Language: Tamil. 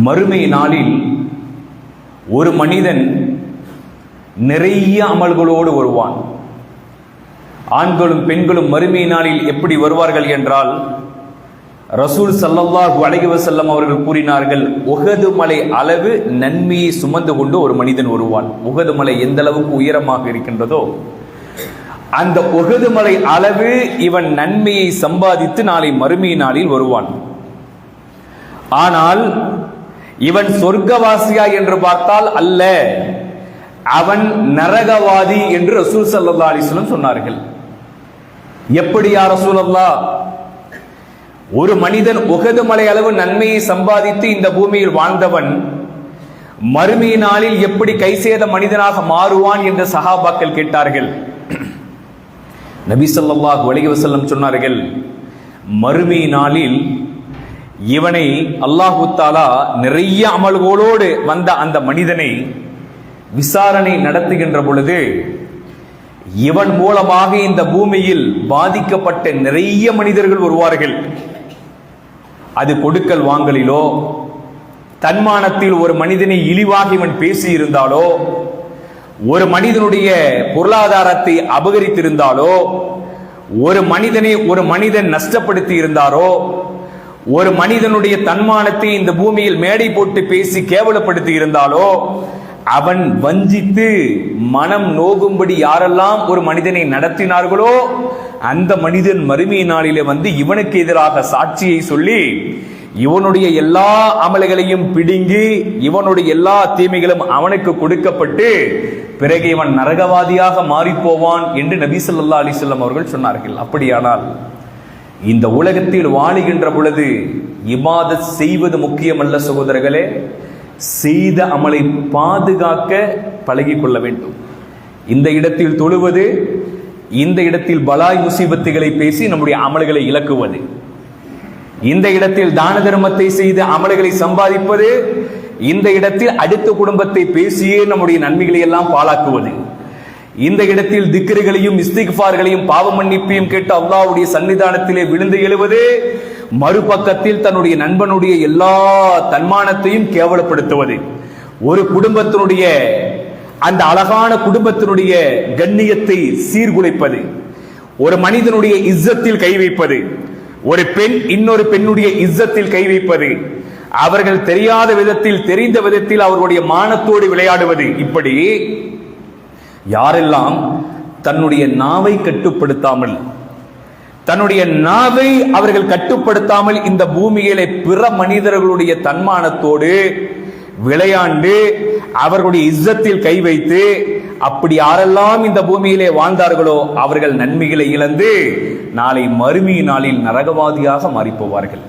மறுமை நாளில் ஒரு மனிதன் நிறைய அமல்களோடு வருவான். ஆண்களும் பெண்களும் மறுமை நாளில் எப்படி வருவார்கள் என்றால், ரசூல் ஸல்லல்லாஹு அலைஹி வஸல்லம் அவர்கள் கூறினார்கள், உஹது மலை அளவு நன்மையை சுமந்து கொண்டு ஒரு மனிதன் வருவான். உஹது மலை எந்த அளவுக்கு உயரமாக இருக்கின்றதோ அந்த உஹது மலை அளவு இவன் நன்மையை சம்பாதித்து நாளை மறுமை நாளில் வருவான். ஆனால் இவன் சொர்க்கவாசியா என்று பார்த்தால் அல்ல, அவன் நரகவாதி என்று ரசூல் ஸல்லல்லாஹு அலைஹி வஸல்லம் சொன்னார்கள். எப்படியா ரசூலல்லாஹ்? ஒரு மனிதன் உஹது மலை அளவு நன்மையை சம்பாதித்து இந்த பூமியில் வாழ்ந்தவன் மறுமை நாளில் எப்படி கைசேத மனிதனாக மாறுவான் என்று சஹாபாக்கள் கேட்டார்கள். நபி ஸல்லல்லாஹு அலைஹி வஸல்லம் சொன்னார்கள், மறுமை நாளில் இவனை அல்லாஹு தஆலா நிறைய அமல்களோடு வந்த அந்த மனிதனை விசாரணை நடத்துகின்ற பொழுது, இவன் மூலமாக இந்த பூமியில் பாதிக்கப்பட்ட நிறைய மனிதர்கள் வருவார்கள். அது கொடுக்கல் வாங்கலிலோ, தன்மானத்தில் ஒரு மனிதனை இழிவாக இவன் பேசி இருந்தாலோ, ஒரு மனிதனுடைய பொருளாதாரத்தை அபகரித்திருந்தாலோ, ஒரு மனிதன் நஷ்டப்படுத்தி இருந்தாரோ, ஒரு மனிதனுடைய தன்மானத்தை இந்த பூமியில் மேடை போட்டு பேசி கேவலப்படுத்தி இருந்தாலோ, அவன் வஞ்சித்து மனம் நோகும்படி யாரெல்லாம் ஒரு மனிதனை நடத்தினார்களோ அந்த மனிதன் மறுமை நாளிலே வந்து இவனுக்கு எதிராக சாட்சியை சொல்லி இவனுடைய எல்லா அமல்களையும் பிடுங்கி இவனுடைய எல்லா தீமைகளும் அவனுக்கு கொடுக்கப்பட்டு பிறகு இவன் நரகவாதியாக மாறிப்போவான் என்று நபி ஸல்லல்லாஹு அலைஹி வஸல்லம் அவர்கள் சொன்னார்கள். அப்படியானால் இந்த உலகத்தில் வாழுகின்ற பொழுது இபாதத் செய்வது முக்கியமல்ல சகோதரர்களே, செய்த அமலை பாதுகாக்க பழகிக் கொள்ள வேண்டும். இந்த இடத்தில் தொழுவது, இந்த இடத்தில் பலாய் முசீபத்துகளை பேசி நம்முடைய அமல்களை இழக்குவது, இந்த இடத்தில் தான தர்மத்தை செய்து அமல்களை சம்பாதிப்பது, இந்த இடத்தில் அடுத்த குடும்பத்தை பேசியே நம்முடைய நன்மைகளை எல்லாம் பாழாக்குவது, இந்த இடத்தில் திக்ருகளையும் இஸ்திக்ஃபார்களையும் பாவ மன்னிப்பையும் கேட்டு அல்லாஹ்வுடைய சன்னிதானத்திலே விழுந்து எழுவது, மறுபக்கத்தில் தன்னுடைய நண்பனுடைய எல்லா தன்மானத்தையும் கேவலப்படுத்துவது, ஒரு குடும்பத்தினுடைய அந்த அழகான குடும்பத்தினுடைய கண்ணியத்தை சீர்குலைப்பது, ஒரு மனிதனுடைய இஸ்ஸத்தில் கை வைப்பது, ஒரு பெண் இன்னொரு பெண்ணுடைய இஸ்ஸத்தில் கை வைப்பது, அவர்கள் தெரியாத விதத்தில் தெரிந்த விதத்தில் அவர்களுடைய மானத்தோடு விளையாடுவது, இப்படி யாரெல்லாம் தன்னுடைய நாவை கட்டுப்படுத்தாமல் அவர்கள் கட்டுப்படுத்தாமல் இந்த பூமியிலே பிற மனிதர்களுடைய தன்மானத்தோடு விளையாண்டு அவர்களுடைய இஸ்ஸத்தில் கை வைத்து அப்படி யாரெல்லாம் இந்த பூமியிலே வாழ்ந்தார்களோ அவர்கள் நன்மைகளை இழந்து நாளை மறுமை நாளில் நரகவாதியாக மாறிப்போவார்கள்.